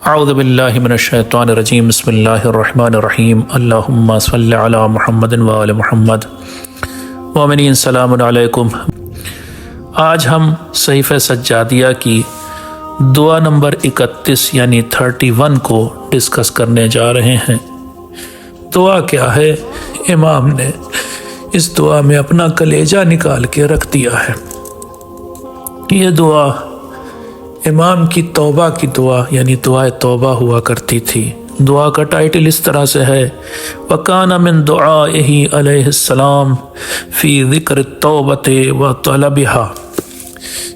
اعوذ باللہ من الشیطان الرجیم بسم اللہ الرحمن الرحیم اللہم صلی علی محمد وآل محمد مومنین السلام علیکم۔ آج ہم صحیفہ سجادیہ کی دعا نمبر 31 یعنی 31 کو ڈسکس کرنے جا رہے ہیں۔ دعا کیا ہے؟ امام نے اس دعا میں اپنا کلیجہ نکال کے رکھ دیا ہے۔ یہ دعا امام کی توبہ کی دعا یعنی دعائے توبہ ہوا کرتی تھی۔ دعا کا ٹائٹل اس طرح سے ہے وَكَانَ مِن دُعَائِهِ علیہ السلام فی ذکر التوبۃ وطلبها۔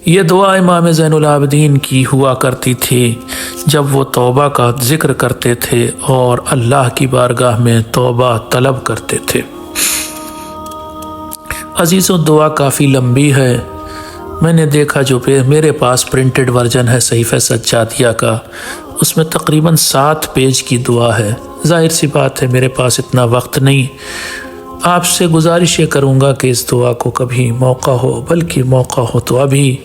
یہ دعا امام زین العابدین کی ہوا کرتی تھی جب وہ توبہ کا ذکر کرتے تھے اور اللہ کی بارگاہ میں توبہ طلب کرتے تھے۔ عزیزوں، دعا کافی لمبی ہے۔ میں نے دیکھا جو میرے پاس پرنٹڈ ورژن ہے صحیفہ سجادیہ کا، اس میں تقریباً 7 پیج کی دعا ہے۔ ظاہر سی بات ہے میرے پاس اتنا وقت نہیں۔ آپ سے گزارش یہ کروں گا کہ اس دعا کو کبھی موقع ہو، بلکہ موقع ہو تو ابھی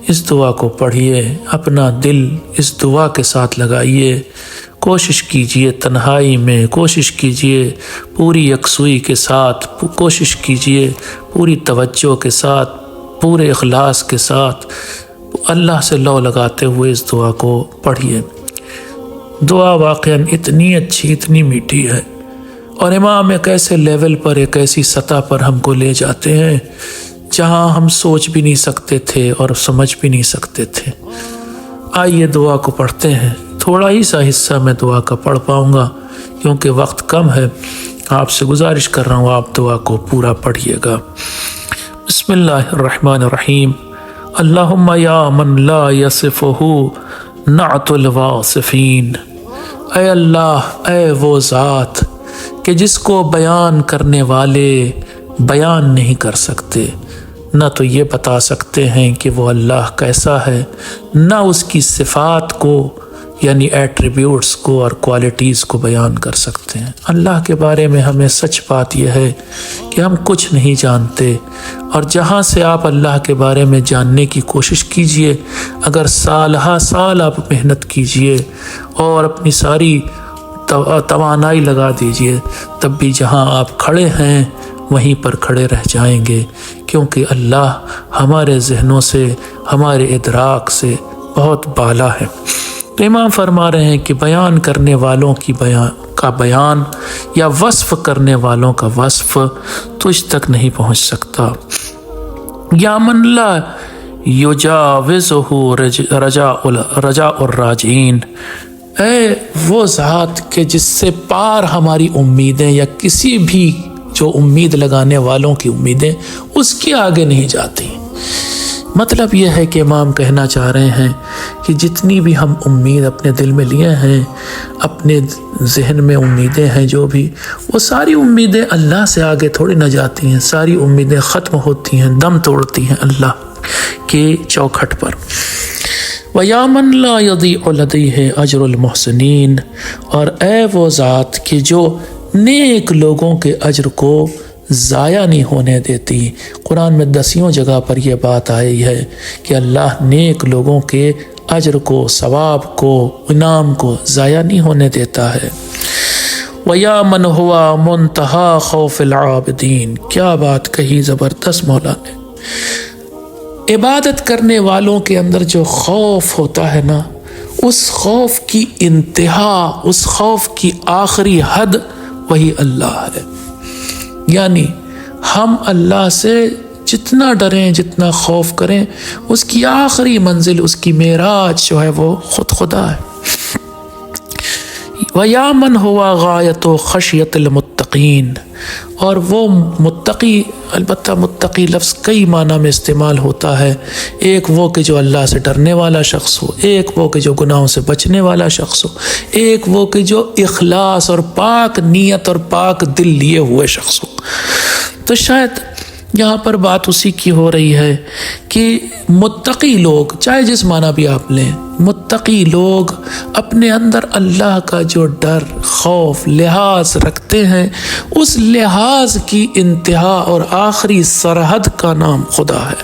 اس دعا کو پڑھیے، اپنا دل اس دعا کے ساتھ لگائیے، کوشش کیجئے تنہائی میں، کوشش کیجئے پوری یکسوئی کے ساتھ، کوشش کیجئے پوری توجہ کے ساتھ، پورے اخلاص کے ساتھ اللہ سے لو لگاتے ہوئے اس دعا کو پڑھیے۔ دعا واقعاً اتنی اچھی، اتنی میٹھی ہے، اور امام ایک ایسے لیول پر، ایک ایسی سطح پر ہم کو لے جاتے ہیں جہاں ہم سوچ بھی نہیں سکتے تھے اور سمجھ بھی نہیں سکتے تھے۔ آئیے دعا کو پڑھتے ہیں۔ تھوڑا ہی سا حصہ میں دعا کا پڑھ پاؤں گا کیونکہ وقت کم ہے۔ آپ سے گزارش کر رہا ہوں آپ دعا کو پورا پڑھیے گا۔ بسم اللہ الرحمن الرحیم۔ اللہم یا من لا یصفہ نعت الواصفین۔ اے اللہ، اے وہ ذات کہ جس کو بیان کرنے والے بیان نہیں کر سکتے، نہ تو یہ بتا سکتے ہیں کہ وہ اللہ کیسا ہے، نہ اس کی صفات کو یعنی ایٹریبیوٹس کو اور کوالٹیز کو بیان کر سکتے ہیں۔ اللہ کے بارے میں ہمیں سچ بات یہ ہے کہ ہم کچھ نہیں جانتے، اور جہاں سے آپ اللہ کے بارے میں جاننے کی کوشش کیجئے، اگر سال ہا سال آپ محنت کیجئے اور اپنی ساری توانائی لگا دیجئے، تب بھی جہاں آپ کھڑے ہیں وہیں پر کھڑے رہ جائیں گے، کیونکہ اللہ ہمارے ذہنوں سے، ہمارے ادراک سے بہت بالا ہے۔ تو امام فرما رہے ہیں کہ بیان کرنے والوں کا بیان یا وصف کرنے والوں کا وصف تجھ تک نہیں پہنچ سکتا۔ یا من لا یجاوزہ رجاء الراجعین۔ اے وہ ذات کہ جس سے پار ہماری امیدیں یا کسی بھی جو امید لگانے والوں کی امیدیں اس کے آگے نہیں جاتی۔ مطلب یہ ہے کہ امام کہنا چاہ رہے ہیں کہ جتنی بھی ہم امید اپنے دل میں لیے ہیں، اپنے ذہن میں امیدیں ہیں جو بھی، وہ ساری امیدیں اللہ سے آگے تھوڑی نہ جاتی ہیں، ساری امیدیں ختم ہوتی ہیں، دم توڑتی ہیں اللہ کے چوکھٹ پر۔ وَيَا مَن لَا يَضِيعُ لَدَيْهِ أَجْرُ الْمُحْسِنِينَ۔ اور اے وہ ذات کہ جو نیک لوگوں کے اجر کو ضائع نہیں ہونے دیتی۔ قرآن میں 10 جگہ پر یہ بات آئی ہے کہ اللہ نیک لوگوں کے اجر کو، ثواب کو، انعام کو ضائع نہیں ہونے دیتا ہے۔ وَيَا مَنْ هُوَ مُنْتَہَا خَوْفِ الْعَابِدِينَ۔ کیا بات کہی زبردست مولا نے۔ عبادت کرنے والوں کے اندر جو خوف ہوتا ہے نا، اس خوف کی انتہا، اس خوف کی آخری حد وہی اللہ ہے۔ یعنی ہم اللہ سے جتنا ڈریں، جتنا خوف کریں، اس کی آخری منزل، اس کی معراج جو ہے وہ خود خدا ہے۔ وَيَا مَنْ هُوَ غَایَةُ خَشْیَةِ الْمُتَّقِینَ۔ اور وہ متقی، البتہ متقی لفظ کئی معنی میں استعمال ہوتا ہے۔ ایک وہ کہ جو اللہ سے ڈرنے والا شخص ہو، ایک وہ کہ جو گناہوں سے بچنے والا شخص ہو، ایک وہ کہ جو اخلاص اور پاک نیت اور پاک دل لیے ہوئے شخص ہو۔ تو شاید یہاں پر بات اسی کی ہو رہی ہے کہ متقی لوگ، چاہے جس معنی بھی آپ لیں، متقی لوگ اپنے اندر اللہ کا جو ڈر، خوف، لحاظ رکھتے ہیں، اس لحاظ کی انتہا اور آخری سرحد کا نام خدا ہے۔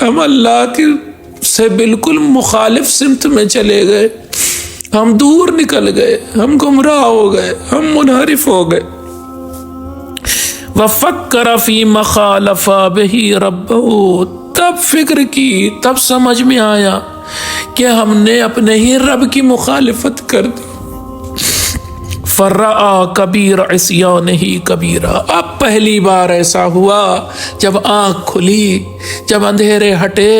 ہم اللہ کی سے بالکل مخالف سمت میں چلے گئے، ہم دور نکل گئے، ہم گمراہ ہو گئے، ہم منحرف ہو گئے۔ وَفَكَّرَ فِي مَخَالَفَ بِهِ رَبَّهُ، تب فکر کی، تب سمجھ میں آیا کہ ہم نے اپنے ہی رب کی مخالفت کر دی۔ فَرَأَى كَبِيرَ عِصْيَانِهِ كَبِيرًا، اب پہلی بار ایسا ہوا جب آنکھ کھلی، جب اندھیرے ہٹے،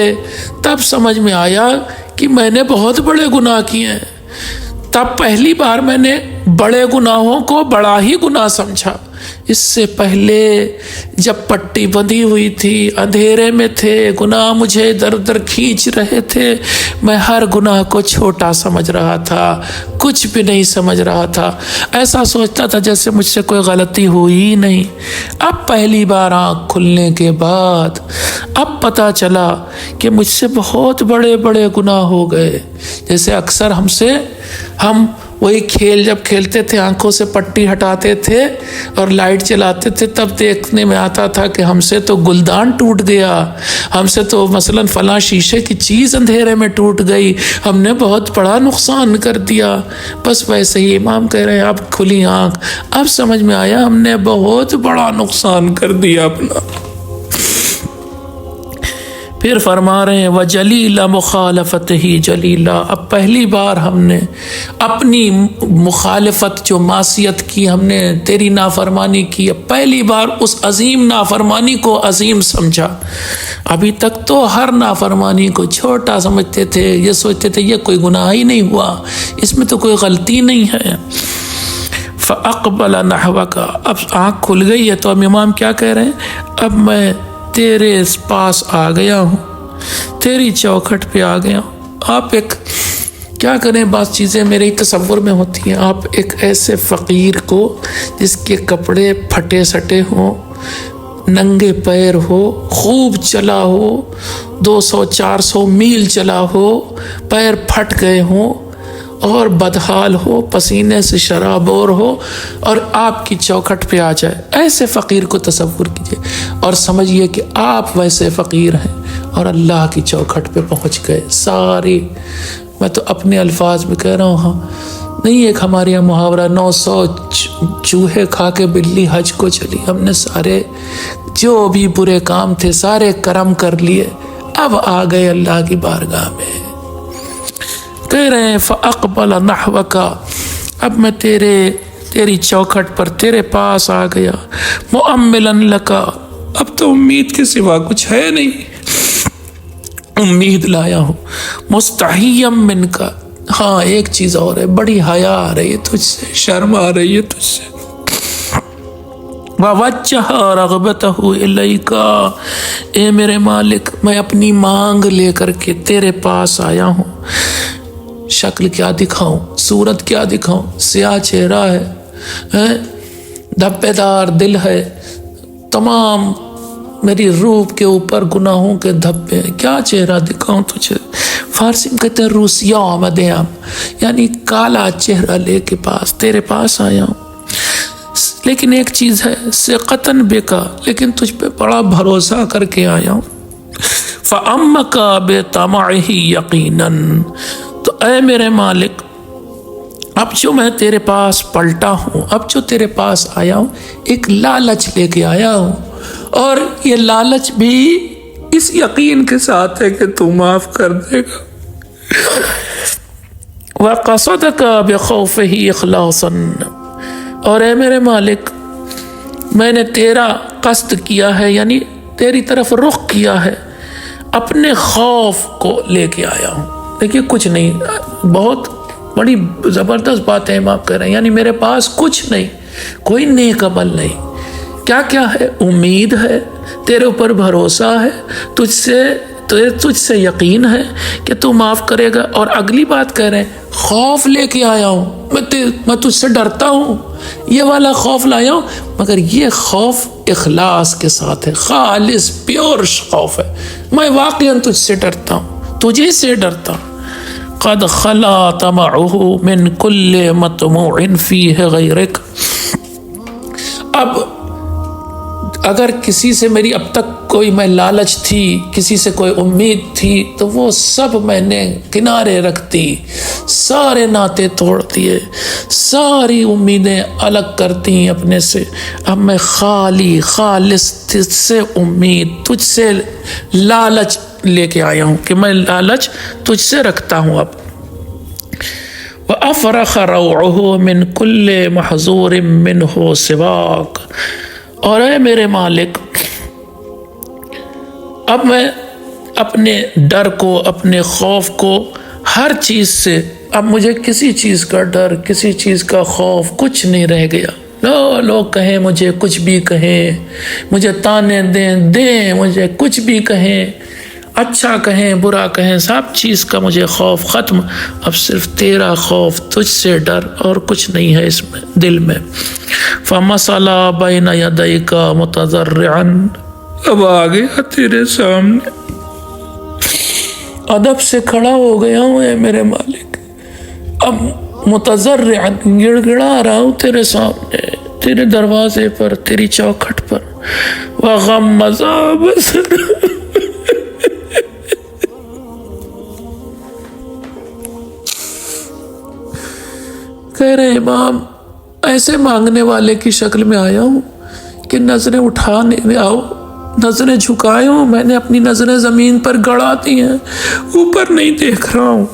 تب سمجھ میں آیا کہ میں نے بہت بڑے گناہ کیے ہیں۔ تب پہلی بار میں نے بڑے گناہوں کو بڑا ہی گناہ سمجھا۔ اس سے پہلے جب پٹی بندھی ہوئی تھی، اندھیرے میں تھے، گناہ مجھے ادھر ادھر کھینچ رہے تھے، میں ہر گناہ کو چھوٹا سمجھ رہا تھا، کچھ بھی نہیں سمجھ رہا تھا، ایسا سوچتا تھا جیسے مجھ سے کوئی غلطی ہوئی ہی نہیں۔ اب پہلی بار آنکھ کھلنے کے بعد اب پتہ چلا کہ مجھ سے بہت بڑے بڑے گناہ ہو گئے۔ جیسے اکثر ہم وہی کھیل جب کھیلتے تھے، آنکھوں سے پٹی ہٹاتے تھے اور لائٹ چلاتے تھے، تب دیکھنے میں آتا تھا کہ ہم سے تو گلدان ٹوٹ گیا، ہم سے تو مثلا فلاں شیشے کی چیز اندھیرے میں ٹوٹ گئی، ہم نے بہت بڑا نقصان کر دیا۔ بس ویسے ہی امام کہہ رہے ہیں اب کھلی آنکھ، اب سمجھ میں آیا ہم نے بہت بڑا نقصان کر دیا اپنا۔ پھر فرما رہے ہیں وَجَلِيلَ مُخَالَفَتِهِ جَلِيلًا، اب پہلی بار ہم نے اپنی مخالفت جو معصیت کی، ہم نے تیری نافرمانی کی، پہلی بار اس عظیم نافرمانی کو عظیم سمجھا۔ ابھی تک تو ہر نافرمانی کو چھوٹا سمجھتے تھے، یہ سوچتے تھے یہ کوئی گناہ ہی نہیں ہوا، اس میں تو کوئی غلطی نہیں ہے۔ فَأَقْبَلَ نَحْوَكَ، اب آنکھ کھل گئی ہے تو اب امام کیا کہہ رہے ہیں، اب میں تیرے پاس آ گیا ہوں، تیری چوکھٹ پہ آ گیا ہوں۔ آپ ایک کیا کریں، بعض چیزیں میرے تصور میں ہوتی ہیں، آپ ایک ایسے فقیر کو جس کے کپڑے پھٹے سٹے ہوں، ننگے پیر ہو، خوب چلا ہو، 200-400 میل چلا ہو، پیر پھٹ گئے ہوں اور بدحال ہو، پسینے سے شرابور ہو، اور آپ کی چوکھٹ پہ آ جائے، ایسے فقیر کو تصور کیجئے اور سمجھیے کہ آپ ویسے فقیر ہیں اور اللہ کی چوکھٹ پہ پہنچ گئے۔ ساری، میں تو اپنے الفاظ میں کہہ رہا ہوں، ہاں نہیں، ایک ہمارے یہاں محاورہ 900 چوہے کھا کے بلی حج کو چلی، ہم نے سارے جو بھی برے کام تھے سارے کرم کر لیے، اب آ گئے اللہ کی بارگاہ میں۔ کہہ رہے ہیں فَأَقْبَلَ نَحْوَكَ، اب میں تیری چوکھٹ پر تیرے پاس آ گیا، مُؤَمِّلًا لَكَ، اب تو امید کے سوا کچھ ہے نہیں، امید لایا ہوں، مُسْتَحِيًّا مِّنْكَ، ہاں ایک چیز اور ہے، بڑی حیا آ رہی ہے تجھ سے، شرم آ رہی ہے تجھ سے۔ وَوَجَّهَ رَغْبَتَهُ إِلَيْكَ، اے میرے مالک میں اپنی مانگ لے کر کے تیرے پاس آیا ہوں۔ شکل کیا دکھاؤں، صورت کیا دکھاؤں، سیاہ چہرہ ہے، دھبے دار دل ہے، تمام میری روح کے اوپر گناہوں کے دھبے، کیا چہرہ دکھاؤں تجھے۔ فارسی میں کہتے ہیں روسیا مدیام، یعنی کالا چہرہ لے کے پاس تیرے پاس آیا ہوں۔ لیکن ایک چیز ہے، ثقتاً بکا، لیکن تجھ پہ بڑا بھروسہ کر کے آیا ہوں۔ فَأَمَّكَ بِطَمَعِهِ يَقِينًا، تو اے میرے مالک اب جو میں تیرے پاس پلٹا ہوں، اب جو تیرے پاس آیا ہوں، ایک لالچ لے کے آیا ہوں، اور یہ لالچ بھی اس یقین کے ساتھ ہے کہ تو معاف کر دے گا۔ وَقَصَدَكَ بِخَوْفِهِ إِخْلَاصًا، اور اے میرے مالک میں نے تیرا قصد کیا ہے، یعنی تیری طرف رخ کیا ہے، اپنے خوف کو لے کے آیا ہوں۔ دیکھیے کچھ نہیں، بہت بڑی زبردست بات ہے امام کہہ رہے ہیں، یعنی میرے پاس کچھ نہیں، کوئی نیک عمل نہیں، کیا کیا ہے، امید ہے، تیرے اوپر بھروسہ ہے، تجھ سے یقین ہے کہ تو معاف کرے گا، اور اگلی بات کہہ رہے ہیں خوف لے کے آیا ہوں، میں تجھ سے ڈرتا ہوں، یہ والا خوف لایا ہوں، مگر یہ خوف اخلاص کے ساتھ ہے، خالص پیور خوف ہے، میں واقعاً تجھ سے ڈرتا ہوں، تجھے سے ڈرتا ہوں۔ قد خلا طمعه من كل مطموع فيه غيرك، اب اگر کسی سے میری اب تک کوئی میں لالچ تھی، کسی سے کوئی امید تھی، تو وہ سب میں نے کنارے رکھ دی، سارے ناطے توڑ دیے، ساری امیدیں الگ کرتی اپنے سے۔ اب میں خالص تجھ سے امید، تجھ سے لالچ لے کے آیا ہوں کہ میں لالچ تجھ سے رکھتا ہوں اب۔ وَأَفْرَخَ رَوْعُهُ مِنْ كُلِّ مَحْظُورٍ مِّنْهُ سِوَاكَ، اور اے میرے مالک، اب میں اپنے ڈر کو، اپنے خوف کو ہر چیز سے، اب مجھے کسی چیز کا ڈر، کسی چیز کا خوف کچھ نہیں رہ گیا۔ لوگ کہیں مجھے، کچھ بھی کہیں، مجھے تانے دیں مجھے کچھ بھی کہیں، اچھا کہیں برا کہیں، سب چیز کا مجھے خوف ختم، اب صرف تیرا خوف، تجھ سے ڈر، اور کچھ نہیں ہے اس میں دل میں۔ فَمَثَلَ بَيْنَ يَدَيْكَ مُتَضَرِّعًا، اب آ گیا تیرے سامنے، ادب سے کھڑا ہو گیا ہوں اے میرے مالک، اب متضرعًا، گڑ گڑا رہا ہوں تیرے سامنے، تیرے دروازے پر، تیری چوکھٹ پر۔ وَغَمَّزَ بَصَرُهُ، کہہ رہے امام ایسے مانگنے والے کی شکل میں آیا ہوں کہ نظریں اٹھانے آؤ، نظریں جھکائے ہوں، میں نے اپنی نظریں زمین پر گڑا دی ہیں، اوپر نہیں دیکھ رہا ہوں۔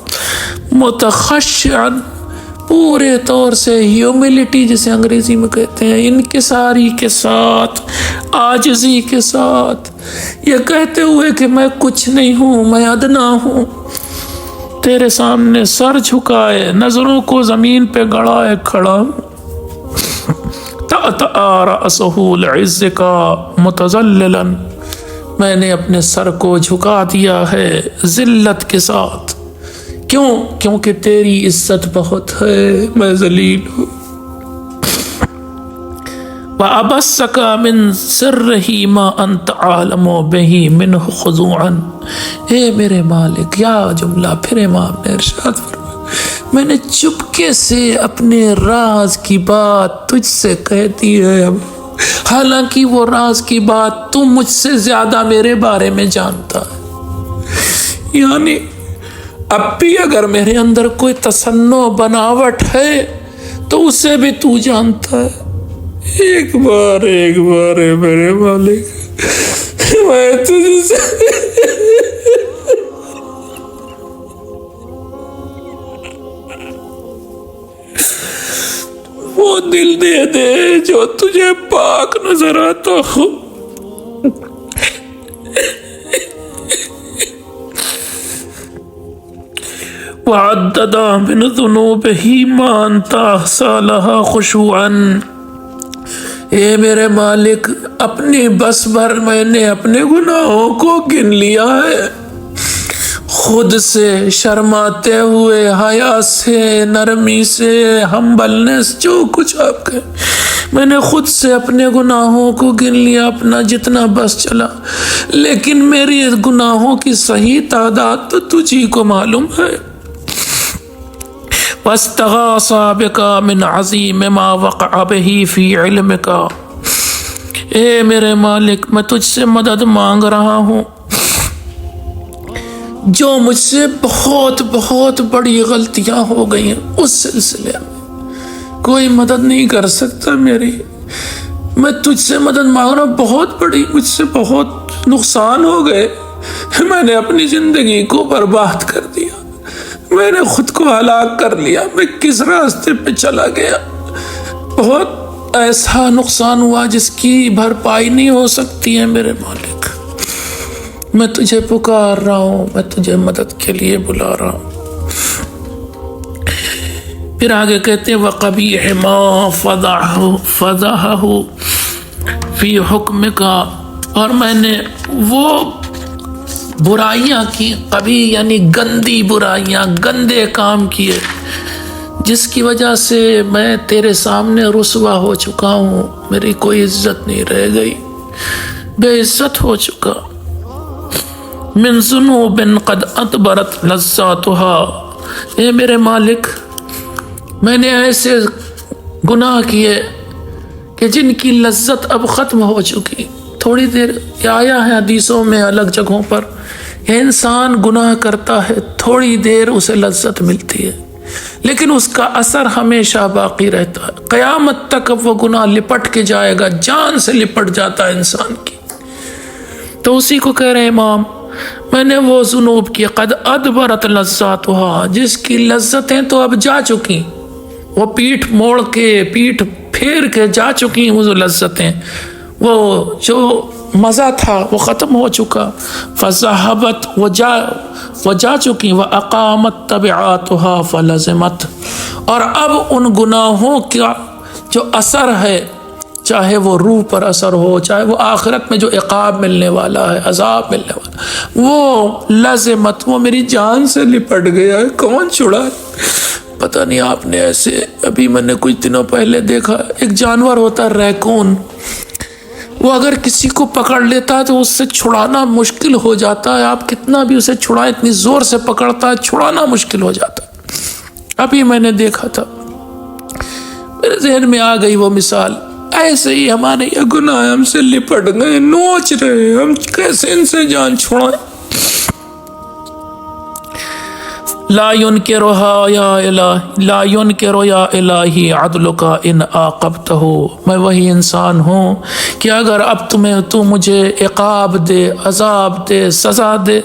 متخشعا، پورے طور سے ہیوملٹی جسے انگریزی میں کہتے ہیں، انکساری کے ساتھ، عاجزی کے ساتھ، یہ کہتے ہوئے کہ میں کچھ نہیں ہوں، میں ادنا ہوں، تیرے سامنے سر جھکائے، نظروں کو زمین پہ گڑائے کھڑا ہوں۔ تَأْتَأَ رَأْسَهُ لِعِزِّكَ مُتَذَلِّلًا، میں نے اپنے سر کو جھکا دیا ہے ذلت کے ساتھ، کیونکہ تیری عزت بہت ہے، میں ذلیل ہوں۔ وَأَبَسَّكَ مِن سِرِّهِ مَا أَنْتَ عَالَمُ بِهِ مِنْهُ خُضُوعًا، اے میرے مالک، کیا جملہ پھر امام نے ارشاد فرمایا، میں نے چپکے سے اپنے راز کی بات تجھ سے کہہ دی ہے، اب حالانکہ وہ راز کی بات تو مجھ سے زیادہ میرے بارے میں جانتا ہے، یعنی اب بھی اگر میرے اندر کوئی تصنع بناوٹ ہے تو اسے بھی تو جانتا ہے۔ ایک بار ہے میرے مالک، میں تجھ سے وہ دل دے دے جو تجھے پاک نظر آتا ہو۔ وعدد من ذنوبه ما انت احصى لها خشوعا، اے میرے مالک، اپنی بس بھر میں نے اپنے گناہوں کو گن لیا ہے، خود سے شرماتے ہوئے، حیا سے، نرمی سے، ہمبلنس، جو کچھ آپ کہیں، میں نے خود سے اپنے گناہوں کو گن لیا، اپنا جتنا بس چلا، لیکن میری گناہوں کی صحیح تعداد تو تجھی کو معلوم ہے۔ وَاسْتَغَاثَ بِكَ مِنْ عَظِيمِ مَا وَقَعَ بِهِ فِي عِلْمِكَ، اے میرے مالک، میں تجھ سے مدد مانگ رہا ہوں، جو مجھ سے بہت بہت بڑی غلطیاں ہو گئی ہیں، اس سلسلے میں کوئی مدد نہیں کر سکتا میری، میں تجھ سے مدد مانگ رہا ہوں، بہت بڑی، مجھ سے بہت نقصان ہو گئے، میں نے اپنی زندگی کو برباد کر دیا، میں نے خود کو ہلاک کر لیا، میں کس راستے پہ چلا گیا، بہت ایسا نقصان ہوا جس کی بھرپائی نہیں ہو سکتی ہے میرے مالک، میں تجھے پکار رہا ہوں، میں تجھے مدد کے لیے بلا رہا ہوں۔ پھر آگے کہتے ہیں وَقَبِيحِ مَا فَضَحَهُ فِي حُكْمِكَ، اور میں نے وہ برائیاں کی، قبیح یعنی گندی برائیاں، گندے کام کیے، جس کی وجہ سے میں تیرے سامنے رسوا ہو چکا ہوں، میری کوئی عزت نہیں رہ گئی، بے عزت ہو چکا۔ من ذنوب قد ادبرت لذاتها، اے میرے مالک، میں نے ایسے گناہ کیے کہ جن کی لذت اب ختم ہو چکی. تھوڑی دیر آیا ہے حدیثوں میں الگ جگہوں پر، یہ انسان گناہ کرتا ہے، تھوڑی دیر اسے لذت ملتی ہے لیکن اس کا اثر ہمیشہ باقی رہتا ہے. قیامت تک وہ گناہ لپٹ کے جائے گا، جان سے لپٹ جاتا ہے انسان کی. تو اسی کو کہہ رہے ہیں امام، میں نے وہ ذنوب کی قد ادبرت لذاتها، جس کی لذتیں تو اب جا چکی، وہ پیٹھ موڑ کے پیٹھ پھیر کے جا چکی وہ لذتیں، وہ جو مزہ تھا وہ ختم ہو چکا. فذهبت، وہ جا چکی. واقامت تبعاتها فلزمت، اور اب ان گناہوں کا جو اثر ہے، چاہے وہ روح پر اثر ہو، چاہے وہ آخرت میں جو عقاب ملنے والا ہے، عذاب ملنے والا، وہ لازمت، وہ میری جان سے لپٹ گیا ہے. کون چھڑا؟ پتہ نہیں. آپ نے ایسے ابھی میں نے کچھ دنوں پہلے دیکھا، ایک جانور ہوتا ہے ریکون، وہ اگر کسی کو پکڑ لیتا ہے تو اس سے چھڑانا مشکل ہو جاتا ہے. آپ کتنا بھی اسے چھڑائیں، اتنی زور سے پکڑتا ہے، چھڑانا مشکل ہو جاتا ہے. ابھی میں نے دیکھا تھا، میرے ذہن میں آ گئی وہ مثال. ایسے ہی ہمارے یہ گناہ ہم سے لپٹ گئے، نوچ رہے، ہم کیسے ان سے جان چھڑائیں. لا ينکرها یا الہ، لا ينکر یا الہی عدلک ان عاقبتہ. میں وہی انسان ہوں کہ اگر اب تو مجھے عقاب دے، عذاب دے، سزا دے،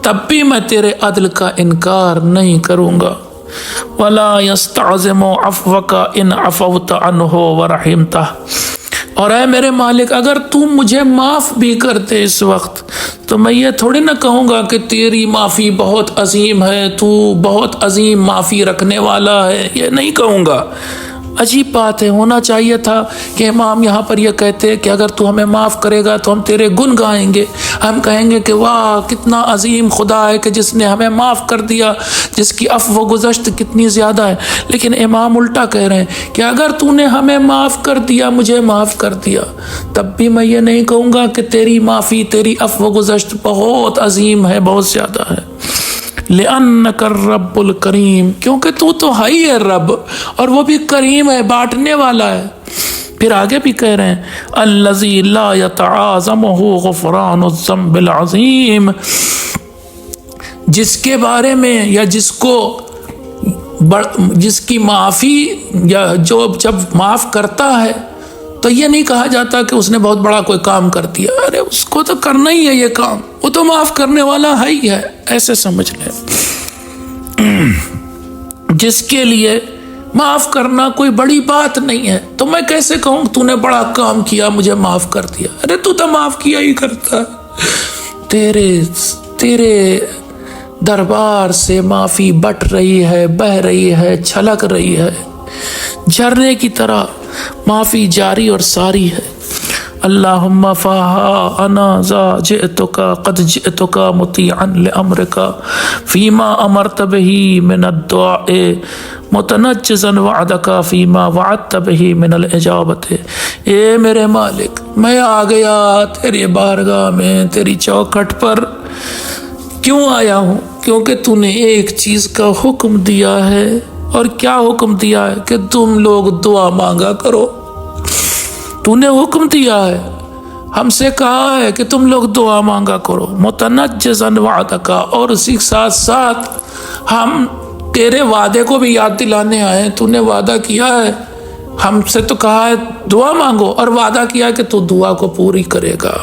تب بھی میں تیرے عدل کا انکار نہیں کروں گا. ولا يستعظم عفوک ان عفوت عنہ ورحمتہ. اور اے میرے مالک، اگر تو مجھے معاف بھی کر دے اس وقت، تو میں یہ تھوڑی نہ کہوں گا کہ تیری معافی بہت عظیم ہے، تو بہت عظیم معافی رکھنے والا ہے، یہ نہیں کہوں گا. عجیب بات ہے. ہونا چاہیے تھا کہ امام یہاں پر یہ کہتے کہ اگر تو ہمیں معاف کرے گا تو ہم تیرے گن گائیں گے، ہم کہیں گے کہ واہ کتنا عظیم خدا ہے کہ جس نے ہمیں معاف کر دیا، جس کی عفو و گزشت کتنی زیادہ ہے. لیکن امام الٹا کہہ رہے ہیں کہ اگر تو نے ہمیں معاف کر دیا، مجھے معاف کر دیا، تب بھی میں یہ نہیں کہوں گا کہ تیری معافی، تیری عفو و گزشت بہت عظیم ہے، بہت زیادہ ہے. لأنک الرب الکریم، کیونکہ تو ہے ہی ہے رب، اور وہ بھی کریم ہے، بانٹنے والا ہے. پھر آگے بھی کہہ رہے ہیں الذی لا یتعاظمہ غفران الذنب العظیم، جس کے بارے میں یا جس کی معافی یا جو جب معاف کرتا ہے تو یہ نہیں کہا جاتا کہ اس نے بہت بڑا کوئی کام کر دیا. ارے اس کو تو کرنا ہی ہے یہ کام، وہ تو معاف کرنے والا ہے ہی ہے، ایسے سمجھ لیں. جس کے لیے معاف کرنا کوئی بڑی بات نہیں ہے، تو میں کیسے کہوں تو نے بڑا کام کیا مجھے معاف کر دیا؟ ارے تو معاف کیا ہی کرتا ہے. تیرے دربار سے معافی بٹ رہی ہے، بہ رہی ہے، چھلک رہی ہے، جھرنے کی طرح معافی جاری اور ساری ہے. اللہم فہا انا ذا جئتک قد جئتک مطیعا لامرک فیما امرت بہ من الدعاء متنجزا وعدک فیما وعدت بہ من الاجابت. اے میرے مالک، میں آ گیا تیری بارگاہ میں، تیری چوکھٹ پر. کیوں آیا ہوں؟ کیونکہ تو نے ایک چیز کا حکم دیا ہے. اور کیا حکم دیا ہے؟ کہ تم لوگ دعا مانگا کرو. تو نے حکم دیا ہے، ہم سے کہا ہے کہ تم لوگ دعا مانگا کرو. متنجزا وعدک، اور اسی ساتھ ساتھ ہم تیرے وعدے کو بھی یاد دلانے آئے. تو نے وعدہ کیا ہے، ہم سے تو کہا ہے دعا مانگو، اور وعدہ کیا ہے کہ تو دعا کو پوری کرے گا.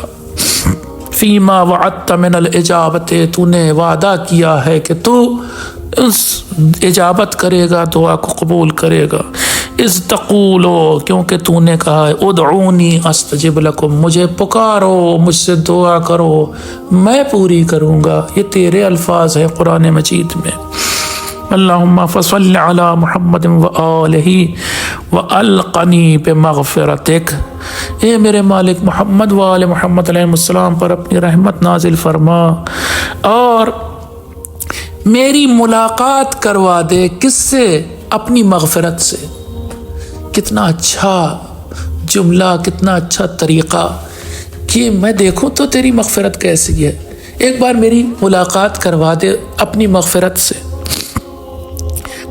فیما وعدت من الاجابت، تو نے وعدہ کیا ہے کہ تو اس اجابت کرے گا، دعا کو قبول کرے گا. اذ تقولو، کیونکہ تو نے کہا ہے ادعونی استجب لکم، مجھے پکارو، مجھ سے دعا کرو، میں پوری کروں گا. یہ تیرے الفاظ ہیں قرآن مجید میں. اللہم فصل علی محمد وآلہ والقنی بمغفرتک. اے میرے مالک، محمد وآل محمد علیہ السلام پر اپنی رحمت نازل فرما، اور میری ملاقات کروا دے. کس سے؟ اپنی مغفرت سے. کتنا اچھا جملہ، کتنا اچھا طریقہ کہ میں دیکھوں تو تیری مغفرت کیسی ہے. ایک بار میری ملاقات کروا دے اپنی مغفرت سے.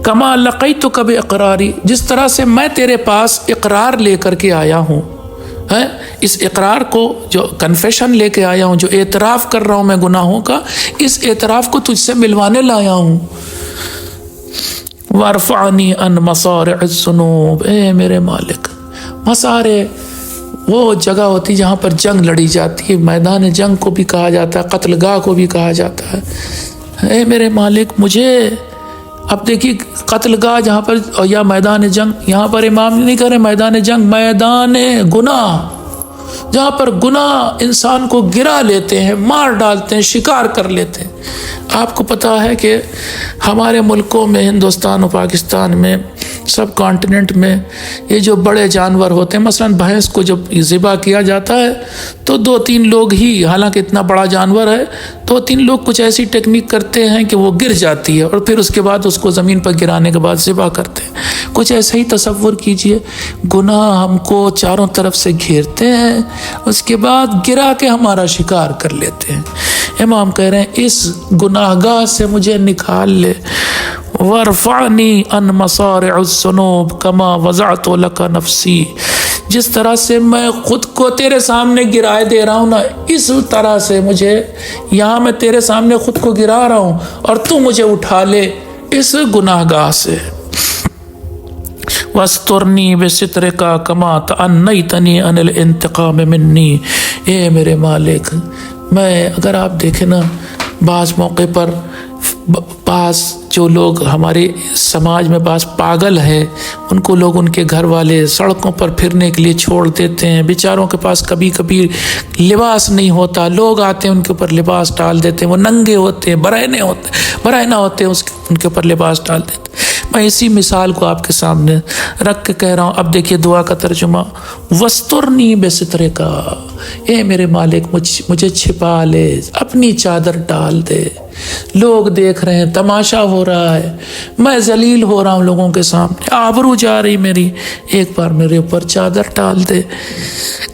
کما لقیتک باقراری، جس طرح سے میں تیرے پاس اقرار لے کر کے آیا ہوں، اس اقرار کو جو کنفیشن لے کے آیا ہوں، جو اعتراف کر رہا ہوں میں گناہوں کا، اس اعتراف کو تجھ سے ملوانے لایا ہوں۔ وارفعنی عن مصارع الذنوب، اے میرے مالک، مصارع وہ جگہ ہوتی جہاں پر جنگ لڑی جاتی ہے، میدان جنگ کو بھی کہا جاتا ہے، قتل گاہ کو بھی کہا جاتا ہے۔ اے میرے مالک مجھے، اب دیکھیے قتل گاہ جہاں پر یا میدان جنگ، یہاں پر امام نہیں کہہ رہے میدان جنگ، میدان گناہ، جہاں پر گناہ انسان کو گرا لیتے ہیں، مار ڈالتے ہیں، شکار کر لیتے ہیں۔ آپ کو پتہ ہے کہ ہمارے ملکوں میں، ہندوستان و پاکستان میں، سب کانٹیننٹ میں، یہ جو بڑے جانور ہوتے ہیں، مثلا بھینس کو جب ذبح کیا جاتا ہے تو 2-3 لوگ ہی، حالانکہ اتنا بڑا جانور ہے، 2-3 لوگ کچھ ایسی ٹیکنیک کرتے ہیں کہ وہ گر جاتی ہے، اور پھر اس کے بعد اس کو زمین پر گرانے کے بعد ذبح کرتے ہیں۔ کچھ ایسا ہی تصور کیجئے، گناہ ہم کو چاروں طرف سے گھیرتے ہیں، اس کے بعد گرا کے ہمارا شکار کر لیتے ہیں۔ امام کہہ رہے ہیں اس گناہ گاہ سے مجھے نکال لے۔ وارفعنی عن مصارع الذنوب کما وضعت لک نفسی، جس طرح سے میں خود کو تیرے سامنے گرائے دے رہا ہوں نا، اس طرح سے مجھے یہاں میں تیرے سامنے خود کو گرا رہا ہوں، اور تو مجھے اٹھا لے اس گناہ گاہ سے۔ واسترنی بسترک کما تعنیتنی عن الانتقام منی، اے میرے مالک، میں اگر آپ دیکھیں نا، بعض موقع پر بعض جو لوگ ہمارے سماج میں بعض پاگل ہیں، ان کو لوگ ان کے گھر والے سڑکوں پر پھرنے کے لیے چھوڑ دیتے ہیں، بیچاروں کے پاس کبھی کبھی لباس نہیں ہوتا، لوگ آتے ہیں ان کے اوپر لباس ڈال دیتے ہیں، وہ ننگے ہوتے ہیں، برہنہ ہوتے ہیں، ان کے اوپر لباس ڈال دیتے ہیں۔ میں اسی مثال کو آپ کے سامنے رکھ کے کہہ رہا ہوں۔ اب دیکھیے دعا کا ترجمہ، وسترنی بسترک، اے میرے مالک مجھے چھپا لے، اپنی چادر ڈال دے، لوگ دیکھ رہے ہیں، تماشا ہو رہا ہے، میں ذلیل ہو رہا ہوں لوگوں کے سامنے، آبرو جا رہی میری، ایک بار میرے اوپر چادر ڈال دے۔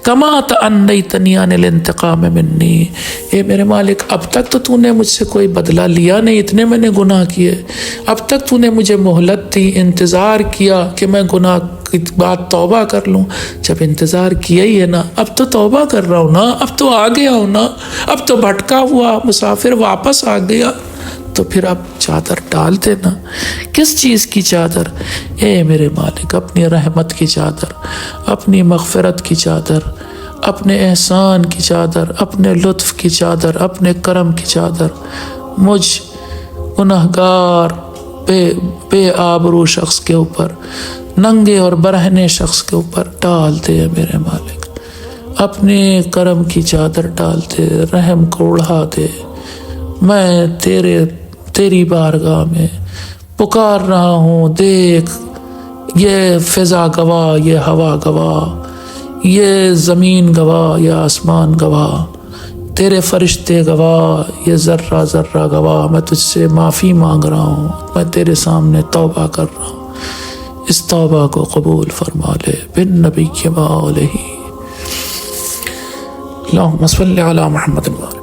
کما تعنیتنی عن الانتقام منی، اے میرے مالک اب تک تو نے مجھ سے کوئی بدلہ لیا نہیں، اتنے میں نے گناہ کیے، اب تک تو نے مجھے مہلت دی، انتظار کیا کہ میں گناہ کی بات توبہ کر لوں، جب انتظار کیا ہی ہے نا، اب تو توبہ کر رہا ہوں نا، اب تو آ گیا ہوں نا، اب تو بھٹکا ہوا مسافر واپس آ گیا، تو پھر اب چادر ڈال دینا۔ کس چیز کی چادر؟ اے میرے مالک اپنی رحمت کی چادر، اپنی مغفرت کی چادر، اپنے احسان کی چادر، اپنے لطف کی چادر، اپنے کرم کی چادر مجھ گنہگار بے آبرو شخص کے اوپر، ننگے اور برہنے شخص کے اوپر ڈال دے میرے مالک، اپنے کرم کی چادر ڈال دے، رحم کو اڑا دے۔ میں تیری بارگاہ میں پکار رہا ہوں، دیکھ یہ فضا گواہ، یہ ہوا گواہ، یہ زمین گواہ، یہ آسمان گواہ، تیرے فرشتے گواہ، یہ ذرہ ذرہ گواہ، میں تجھ سے معافی مانگ رہا ہوں، میں تیرے سامنے توبہ کر رہا ہوں، اس توبہ کو قبول فرما لے بالنبی و آلہ۔ اللہم صلی علی محمد و